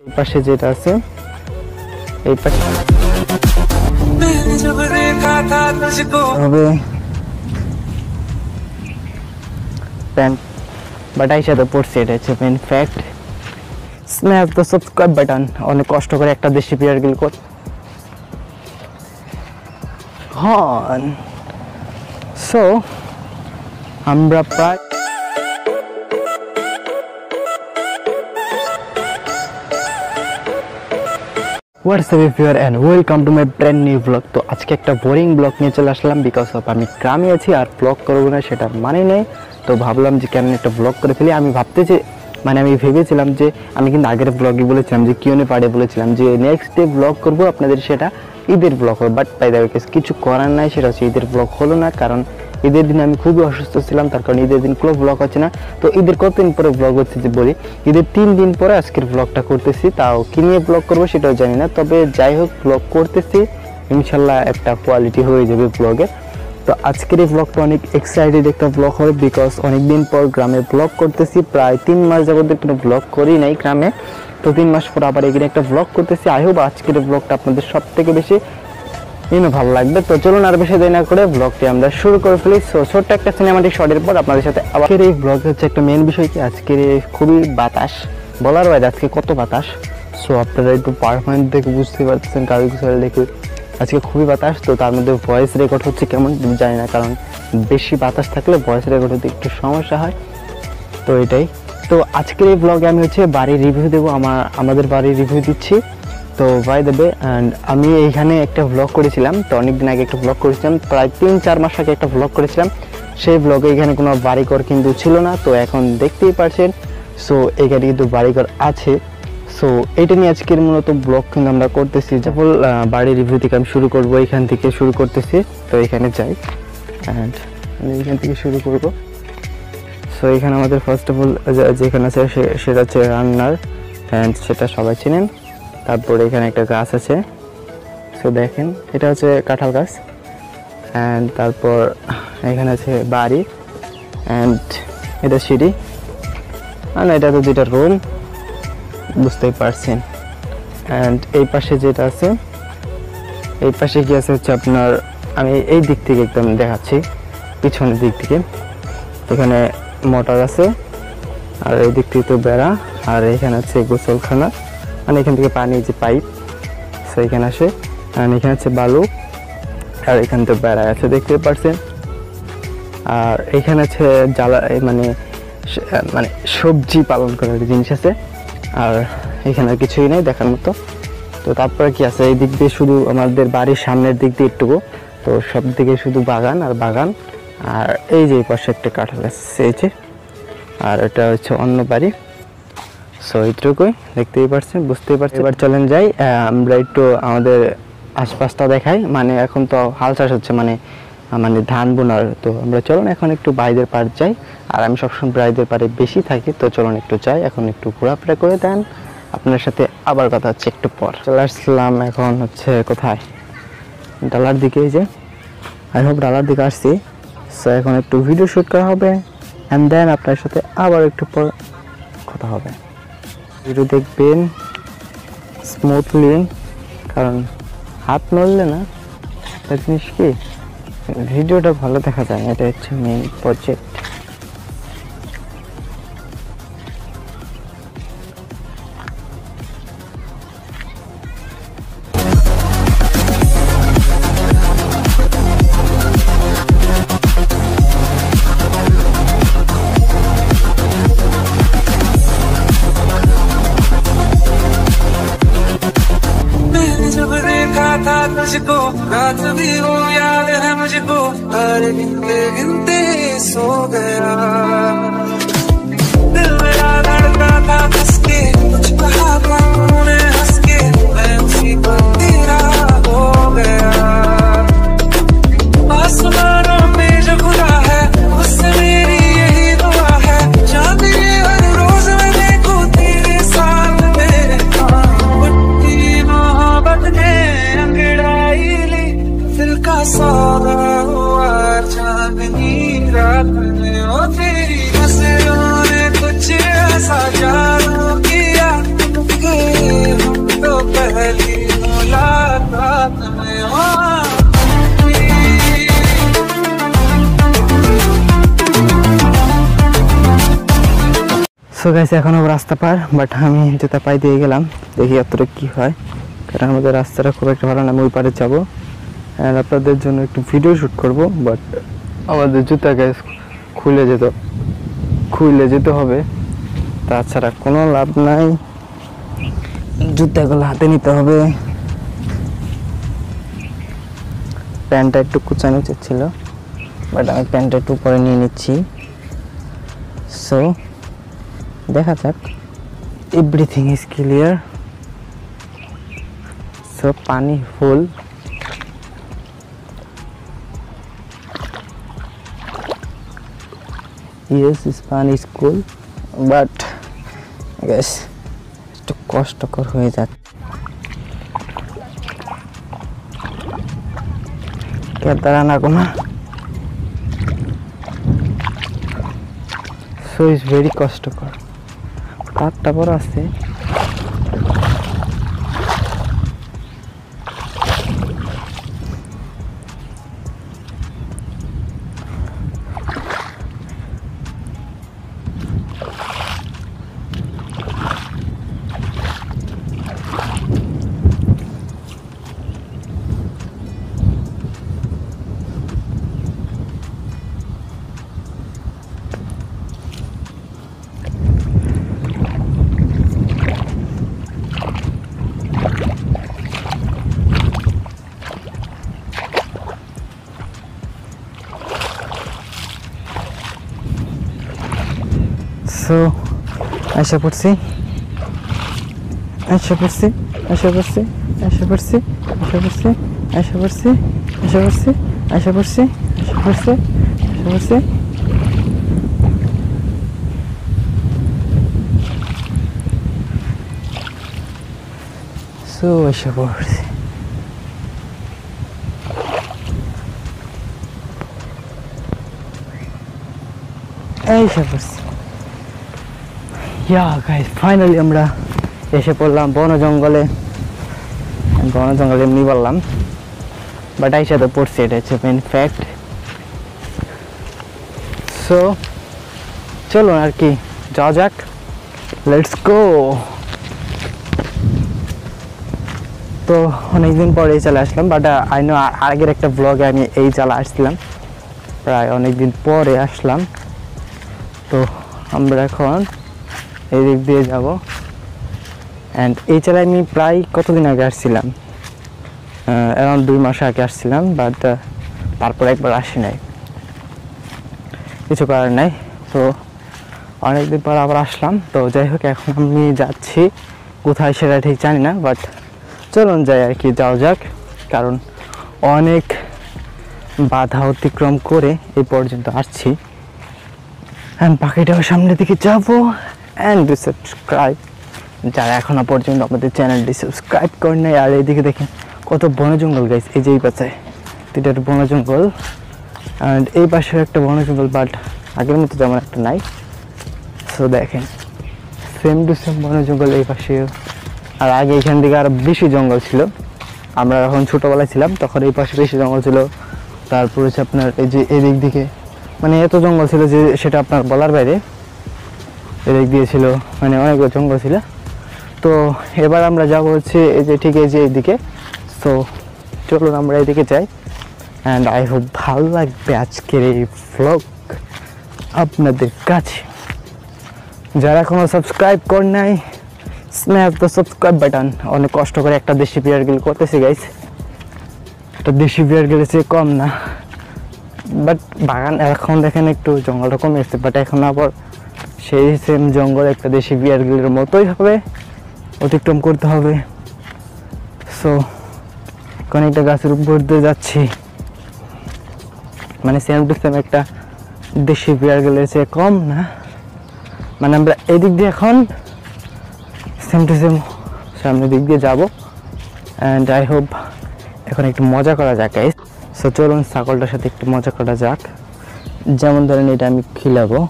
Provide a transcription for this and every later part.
এই পাশে যেটা আছে এই পাশে হবে প্যান্ট বাটাই সাথে পড়ছে, এটা হচ্ছে main fact. Smash the subscribe button. অনেক কষ্ট করে একটা দেশি প্লেয়ার গিল কর হন। সো আমরা প্রায় what's up everyone and welcome to my brand new blog. তো আজকে একটা বোরিং ব্লগ নিয়ে চলে আসলাম বিকজ অফ আমি গ্রামে আছি আর ব্লগ করবো না সেটা মানে নেই। তো ভাবলাম যে কেন একটা ব্লগ করে ফেলি। আমি ভেবেছিলাম যে আমি কিন্তু আগের ব্লগে বলেছিলাম যে কিউনে পাড়ে বলেছিলাম যে নেক্সট ডে ব্লগ করবো আপনাদের, সেটা ঈদের ব্লগ হবে। বাট বাই দ্য ওয়ে কিছু করার নাই, সেটা হচ্ছে ঈদের ব্লগ হলো না, কারণ ঈদের দিন আমি খুবই অসুস্থ ছিলাম, তার কারণে ঈদের দিন কোনো ব্লগ হচ্ছে না। তো ঈদের কতদিন পরে ব্লগ হচ্ছে যে বলি, ঈদের 3 দিন পরে আজকের ব্লগটা করতেছি। তাও কি নিয়ে ব্লগ করবো সেটাও জানি না, তবে যাই হোক ব্লগ করতেছি, ইনশাল্লাহ একটা কোয়ালিটি হয়ে যাবে ব্লগের। তো আজকের এই ব্লগটা অনেক এক্সাইটেড একটা ব্লগ হবে বিকজ অনেকদিন পর গ্রামে ব্লগ করতেছি। প্রায় 3 মাস যাবত কোনো ব্লগ করি নাই গ্রামে, তো 3 মাস পর আবার এখানে একটা ব্লগ করতেছি। আই হোপ আজকের ব্লগটা আপনাদের সব থেকে বেশি ভালো লাগবে। তো চলুন আর বেশি দেরি না করে ব্লগটি আমরা শুরু করে ফেলি। সো ছোট্ট একটা সিনেমাটিক শটের পর আপনাদের সাথে আবার এই ব্লগে হচ্ছে একটা মেন বিষয় কি, আজকের খুবই বাতাস, বলার বাইরে আজকে কত বাতাস। সো আপনারা একটু পারফরমেন্স দেখে বুঝতে পারছেন, কাগজ দেখে আজকে খুবই বাতাস। তো তার মধ্যে ভয়েস রেকর্ড হচ্ছে কেমন জানি না, কারণ বেশি বাতাস থাকলে ভয়েস রেকর্ড হতে একটু সমস্যা হয়। তো এটাই। তো আজকের এই ব্লগে আমি হচ্ছে বাড়ির রিভিউ দেবো, আমাদের বাড়ির রিভিউ দিচ্ছি। তো বাই দ্য ওয়ে অ্যান্ড আমি এইখানে একটা ব্লগ করেছিলাম, তো অনেকদিন আগে একটা ব্লগ করেছিলাম, প্রায় 3-4 মাস আগে একটা ব্লগ করেছিলাম। সেই ব্লগে এখানে কোনো বাড়িঘর কিন্তু ছিল না, তো এখন দেখতেই পারছেন। সো এখানে কিন্তু বাড়িঘর আছে। সো এইটা নিয়ে আজকের মূলত ব্লগ কিন্তু আমরা করতেছি। যেমন বাড়ির রিভিউ থেকে আমি শুরু করবো, এখান থেকে শুরু করতেছি। তো এখানে যাই অ্যান্ড আমি এখান থেকে শুরু করব। সো এখানে আমাদের ফার্স্ট অফ অল যেখানে আছে সেটা হচ্ছে রান্নার অ্যান্ড সেটা সবাই চেনেন। তারপরে এখানে একটা গাছ আছে, সো দেখেন এটা হচ্ছে কাঁঠাল গাছ। অ্যান্ড তারপর এখানে আছে বাড়ি অ্যান্ড এটা সিঁড়ি, আর এটা তো 2টা রুম, বুঝতেই পারছেন। অ্যান্ড এই পাশে যেটা আছে এই পাশে কি আছে হচ্ছে আপনার, আমি এই দিক থেকে একদম দেখাচ্ছি, পিছনের দিক থেকে। এখানে মোটর আছে আর এই দিক থেকে তো বেড়া, আর এখানে হচ্ছে গোসলখানা, মানে এখান থেকে পানি যে পাইপ, সো এখানে আসে। আর এখানে হচ্ছে বালু, আর এখান থেকে বেড়া আছে দেখতে পাচ্ছেন। আর এখানে আছে মানে সবজি পালন করার জিনিস আছে, আর এখানে আর কিছুই নেই দেখার মতো। তো তারপরে কি আছে, এই দিক দিয়ে শুধু আমাদের বাড়ির সামনের দিক দিয়ে একটুকু, তো সব দিকে শুধু বাগান আর বাগান। আর এই যে এই পাশে একটা কাঁঠাল গাছ আছে, আর এটা হচ্ছে অন্য বাড়ি। সো এইটুকুই দেখতেই পাচ্ছেন, বুঝতেই পারছেন। এবার চলেন যাই, আমরা একটু আমাদের আশপাশটা দেখাই। মানে এখন তো হাল চাষ হচ্ছে, মানে ধান বোনার। তো আমরা চলুন এখন একটু বাইরের পাড় যাই, আর আমি সবসময় বাইরের পাড়ে বেশি থাকি। তো চলুন একটু যাই, এখন একটু ঘোরাফেরা করে দেন, আপনার সাথে আবার কথা হচ্ছে একটু পর। চলে আসলাম এখন হচ্ছে কোথায়, ডালার দিকে। এই যে আই হোপ ডালার দিকে আসছি। সো এখন একটু ভিডিও শ্যুট করা হবে অ্যান্ড দেন আপনার সাথে আবার একটু পর কথা হবে। ভিডিও দেখবেন স্মুথলি, কারণ হাত নড়লে না তার জিনিস কি ভিডিওটা ভালো দেখা যায় না, এটা হচ্ছে মেইন প্রজেক্ট। मुझको रात भी वो याद है मुझको, हर गिनते गिनते सो गया। दिल मेरा धड़का था किसके, कुछ कहा उन्होंने हंस के, मैं उसी को तेरा हो गया। आसमानों में जो खुदा है उससे मेरी यही दुआ है, चांदनी हर रोज मैं देखूं तेरे साथ मेरे। बड़ी मोहब्बत ने अंगड़ाई ली, दिल का सौदा हुआ चांदनी रात में। ओ तेरी नजरों ने कुछ ऐसा जादू किया, সো গাইস এখনো রাস্তা পার, বাট আমি জুতা পাই দিয়ে গেলাম, দেখি এতটা কি হয়, কারণ আমাদের রাস্তাটা খুব একটা ভালো না। আমি ওই পারে যাবো আর আপনাদের জন্য একটু ভিডিও শ্যুট করবো, বাট আমাদের জুতা গাইস খুলে যেতে হবে, তাছাড়া কোনো লাভ নাই। জুতাগুলো হাতে নিতে হবে। প্যান্টটা একটু কুচানো উচিত ছিল, বাট আমি প্যান্টটা একটু পরে নিয়ে নিচ্ছি। সো দেখা যাক, এভরিথিং ইজ ক্লিয়ার। সো পানি ফুল, yes this পানি is cool, but guys একটু কষ্টকর হয়ে যাচ্ছে। কেদারা না কোনা, সো ইজ ভেরি কষ্টকর। তারটা বড় আছে, সো আশা করছি সো আশা করছি। গাইস ফাইনালি আমরা এসে পড়লাম বন জঙ্গলে এমনি বললাম, বাট আইসা তো পড়ছি, এটা হচ্ছে মেন ফ্যাক্ট। সো চলুন আর কি যাওয়া যাক, লেটস গো। তো অনেকদিন পরে চলে আসলাম, বাট আই নো আগের একটা ব্লগে আমি এই চলে আসছিলাম, প্রায় অনেকদিন পরে আসলাম। তো আমরা এখন এই দিক দিয়ে যাব, অ্যান্ড এই চালায় আমি প্রায় কতদিন আগে আসছিলাম, অ্যারাউন্ড 2 মাস আগে আসছিলাম, বাট তারপর একবার আসি নাই, কিছু করার নাই। তো অনেকদিন পর আবার আসলাম। তো যাই হোক, এখন আমি যাচ্ছি কোথায় সেটা ঠিক জানি না, বাট চলুন যাই আর কি, যাওয়া যাক, কারণ অনেক বাধা অতিক্রম করে এই পর্যন্ত আসছি। অ্যান্ড বাকিটাও সামনের দিকে যাবো। অ্যান্ড সাবস্ক্রাইব যারা এখনো পর্যন্ত আমাদের চ্যানেলটি সাবস্ক্রাইব করে নেয়। আর এইদিকে দেখেন কত বন জঙ্গল গাইস, এই যে এই পাশে এটা বন জঙ্গল, অ্যান্ড এই পাশে একটা বন জঙ্গল, বাট আগের মতো তেমন একটা নাই। সো দেখেন সেম টু সেম বন জঙ্গল এই পাশে, আর আগে এখান থেকে আরও বেশি জঙ্গল ছিল। আমরা যখন ছোটোবেলায় ছিলাম তখন এই পাশে বেশি জঙ্গল ছিল। তারপর হচ্ছে আপনার এই যে এদিক দিকে মানে এত জঙ্গল ছিল যে সেটা আপনার বলার বাইরে, এদিক দিয়ে ছিল মানে অনেকগুলো জঙ্গল ছিল। তো এবার আমরা যাব হচ্ছে এই যে ঠিক এই যে এইদিকে। সো চলুন আমরা এদিকে যাই, অ্যান্ড আই হোপ ভালো লাগবে আজকের এই ভ্লগ আপনাদের কাছে। যারা এখনও সাবস্ক্রাইব করে নাই, স্ন্যাপ দ্য সাবস্ক্রাইব বাটন। অনেক কষ্ট করে একটা দেশি বিয়ার গিল করতেছি গাইস, একটা দেশি বিয়ার গিলের চেয়ে কম না, বাট বাগান এখন দেখেন একটু জঙ্গলটা কমে এসছে, বাট এখন আবার সেই সেম জঙ্গল একটা দেশি বিয়ার গিলের মতোই হবে, অতিক্রম করতে হবে। সো এখন একটা গাছের উপর দিয়ে যাচ্ছি, মানে সেম টু সেম একটা দেশি বিয়ার গিলের চেয়ে কম না, মানে আমরা এদিক দিয়ে এখন সেম টু সেম সামনের দিক দিয়ে যাবো। অ্যান্ড আই হোপ এখন একটু মজা করা যাক গাইস। সো চলুন ছাগলটার সাথে একটু মজা করা যাক, যেমন ধরেন এটা আমি খিলাবো,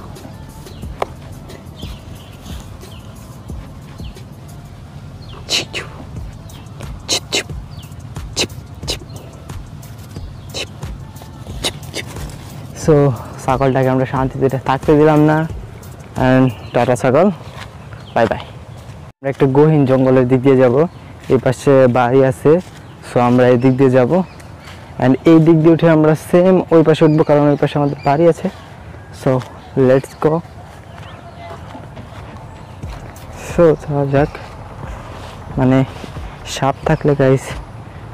সো ছাগলটাকে আমরা শান্তিতে থাকতে দিলাম না, অ্যান্ড টাটা ছাগল, বাই বাই। আমরা একটা গহীন জঙ্গলের দিক দিয়ে যাব, এই পাশে বাড়ি আছে, সো আমরা এই দিক দিয়ে যাব অ্যান্ড এই দিক দিয়ে উঠে আমরা সেম ওই পাশে উঠবো, কারণ ওই পাশে আমাদের বাড়ি আছে। So let's go. সো যাওয়া যাক। মানে সাপ থাকলে গাইস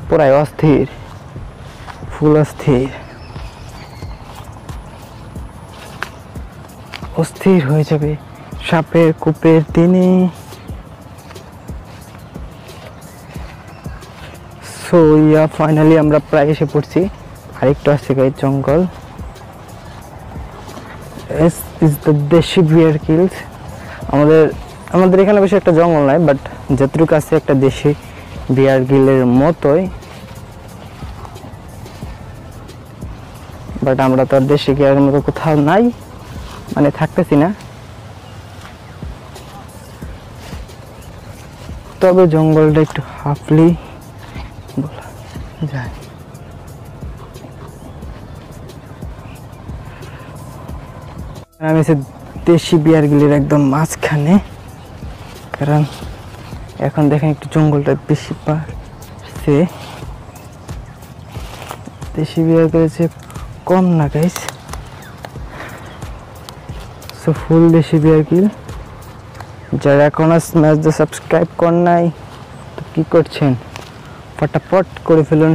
পুরাই অস্থির, ফুল অস্থির, অস্থির হয়ে যাবে সাপের কূপের দিনে। সো ইয়া ফাইনালি আমরা প্রায় এসে পড়ছি। আরেকটু আসছে গাইস জঙ্গল। ইজ দ্য দেশি বিয়ার কিলস। আমাদের এখানে বেশি একটা জঙ্গল নাই, বাট যতটুকু আছে একটা দেশি বিয়ার গিলের মতোই, বাট আমরা তো আর দেশি বিয়ারের মতো কোথাও নাই, মানে থাকতেছি না। তবে জঙ্গলটা একটু হাফলি বলা যায়। আমি দেশি বিয়ার গিলের একদম মাঝখানে, কারণ এখন দেখেন একটু জঙ্গলটা বেশি বাড়ছে, দেশি বিয়ার গিলেছে কম না গাইস। সো ফুল দেশি বিয়ার গিল। যারা এখনো স্ম্যাশ দ্য সাবস্ক্রাইব করেন নাই তো কি করছেন, ফটাফট করে ফেলুন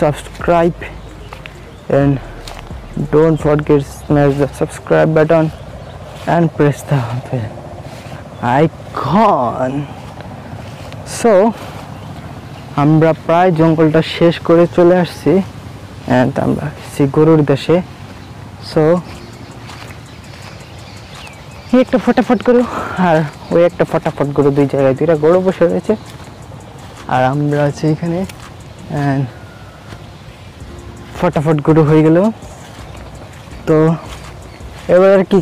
subscribe and don't forget smash the subscribe button and press the bell icon. So আমরা প্রায় জঙ্গলটা শেষ করে চলে আসছি and আমরা আসছি গরুর দেশে। সো একটা ফটাফট গরু আর ওই একটা ফটাফট গরু, দুই জায়গায় দুইটা গরু বসে রয়েছে আর আমরা আছি এখানে। and ফটাফট গরু হয়ে গেল। তো এবার আর কি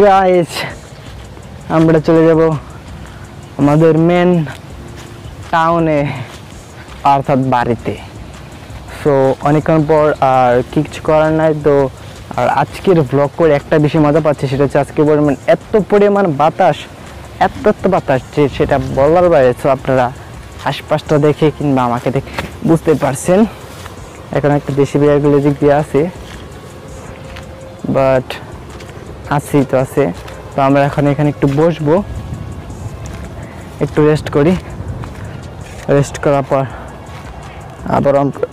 গাইস আমরা চলে যাব আমাদের মেন টাউনে, অর্থাৎ বাড়িতে। সো অনেকক্ষণ পর আর কিছু করার নাই তো। আর আজকের ব্লগ করে একটা বেশি মজা পাচ্ছি, সেটা হচ্ছে আজকে পরিমাণ এত পরিমাণ বাতাস, এত বাতাস যে সেটা বলার বাইরে। সো আপনারা আশপাশটা দেখে কিংবা আমাকে দেখে বুঝতে পারছেন। এখন একটা দেশি বিয়ারগুলো দিক দিয়ে আছে, বাট আছি তো আছে। তো আমরা এখন এখানে একটু বসবো, একটু রেস্ট করি। রেস্ট করার পর আবার আমরা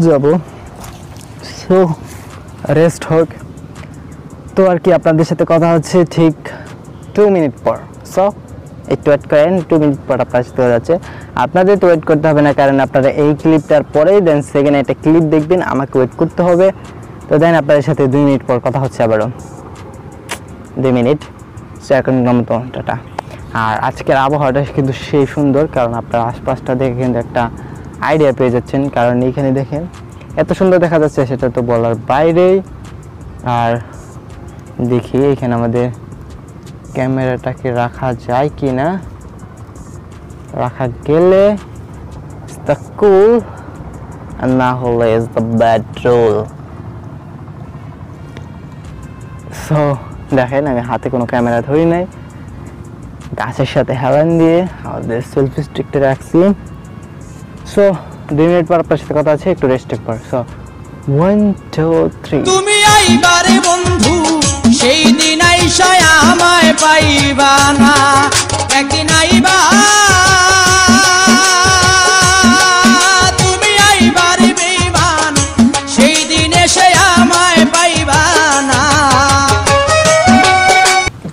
যাবো। সো রেস্ট হোক। তো আর কি আপনাদের সাথে কথা হচ্ছে ঠিক 2 মিনিট পর। সো একটু ওয়েট করেন, 2 মিনিট পর আপনার সাথে হয়ে যাচ্ছে। আপনাদের তো ওয়েট করতে হবে না, কারণ আপনারা এই ক্লিপটার পরেই দেন সেকেন্ডে একটা ক্লিপ দেখবেন, আমাকে ওয়েট করতে হবে। তো দেন আপনাদের সাথে 2 মিনিট পর কথা হচ্ছে আবারও। 2 মিনিট। সো এখন নমতো টাটা। আর আজকের আবহাওয়াটা কিন্তু সেই সুন্দর, কারণ আপনার আশপাশটা দেখে কিন্তু একটা আইডিয়া পেয়ে যাচ্ছেন। কারণ এইখানে দেখেন এত সুন্দর দেখা যাচ্ছে, সেটা তো বলার বাইরেই। আর দেখি এখানে আমাদের ক্যামেরাটাকে রাখা যায় কি না, রাখা গেলে দ্য কুল আর না হলে is the bad role. So দেখেন আমি হাতে কোনো ক্যামেরা ধরি নাই, গাছের সাথে হেলান দিয়ে আমাদের সেলফি স্টিকটা রাখছি। সো 2 মিনিট পর আপনার সাথে কথা আছে, একটু রেস্টের পর। সো 1 2 3। তুমি আইবারে বন্ধু সেই দিন আইসা আমায় পাইবা না, একদিন আইবা তুমি আইবারে বেইমান, সেই দিন এসে আমায় পাইবা না।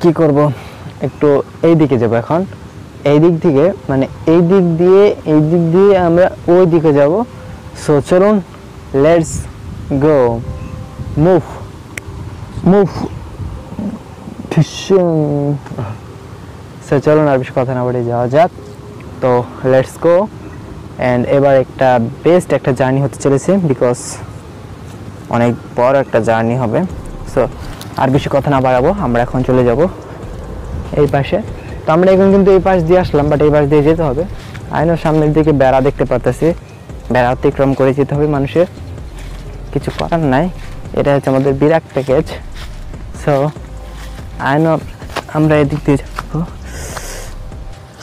কি করব, একটু এই দিকে যাব এখন। এই দিক থেকে মানে এই দিক দিয়ে আমরা ওই দিকে যাব। সো চলুন, let's go, move move. So চলুন আর বেশি কথা না বলে যাওয়া যাক। তো লেটস গো। অ্যান্ড এবার একটা বেস্ট একটা জার্নি হতে চলেছে, বিকজ অনেক বড় একটা জার্নি হবে। সো আর বেশি কথা না বাড়াবো, আমরা এখন চলে যাব এই পাশে। তো আমরা এখন কিন্তু এই পাশ দিয়ে আসলাম, বাট এই পাশ দিয়ে যেতে হবে। আইনো সামনের দিকে বেড়া দেখতে পারতেছি, বেড়া অতিক্রম করে যেতে হবে মানুষের, কিছু করার নাই। এটা হচ্ছে আমাদের বিরাট প্যাকেজ। সো আই নো আমরা এদিক দিয়ে যাবো।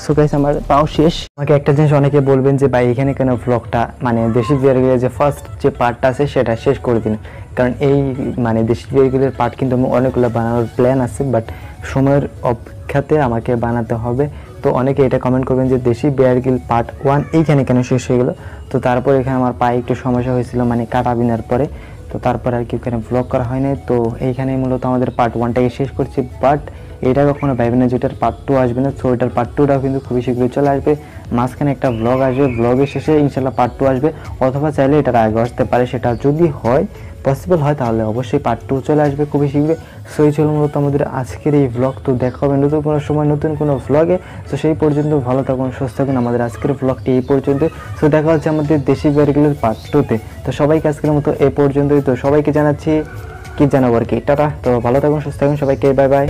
সো গাইস আমার পাও শেষ। আমাকে একটা জিনিস অনেকে বলবেন যে ভাই এখানে কেন ব্লগটা মানে দেশি বিয়ারগুলোর যে ফার্স্ট যে পার্টটা আছে সেটা শেষ করে দিন, কারণ এই মানে দেশি বিয়ারগুলোর পার্ট কিন্তু অনেকগুলো বানানোর প্ল্যান আছে, বাট সময়ের অপেক্ষাতে আমাকে বানাতে হবে। তো অনেকে এটা কমেন্ট করবেন যে দেশি বিয়ারগুল পার্ট 1 এইখানে কেন শেষ হয়ে গেলো। তো তারপর এখানে আমার পায়ে একটু সমস্যা হয়েছিল মানে কাটা বিনার পরে, তো তারপরে আর কি এখানে ব্লগ করা হয় নাই। তো এইখানে মূলত আমাদের পার্ট 1টাকে শেষ করছি, বাট এটা কখনো ভাইবেন না যেটার পার্ট 2 আসবে না। সো এটার পার্ট 2টাও কিন্তু খুবই শীঘ্রই চলে আসবে। মাঝখানে একটা ব্লগ আসবে, ব্লগের শেষে ইনশাল্লাহ পার্ট 2 আসবে, অথবা চাইলে এটার আগে আসতে পারে। সেটা যদি হয় পসিবল হয় তাহলে অবশ্যই পার্ট 2 চলে আসবে খুবই শীঘ্রই। সো এই ছিল মূলত আমাদের আজকের এই ব্লগ। তো দেখা হবে নতুন কোনো সময় নতুন কোনো ব্লগে। তো সেই পর্যন্ত ভালো থাকুন, সুস্থ থাকুন। আমাদের আজকের ব্লগটি এই পর্যন্ত। সো দেখা হচ্ছে আমাদের দেশি বিয়ারগুলোর পার্ট 2তে। তো সবাইকে আজকের মতো এই পর্যন্তই। তো সবাইকে জানাচ্ছি কি জানাবো আর কি, টাটা। তো ভালো থাকুন, সুস্থ থাকুন সবাইকে, বাই বাই।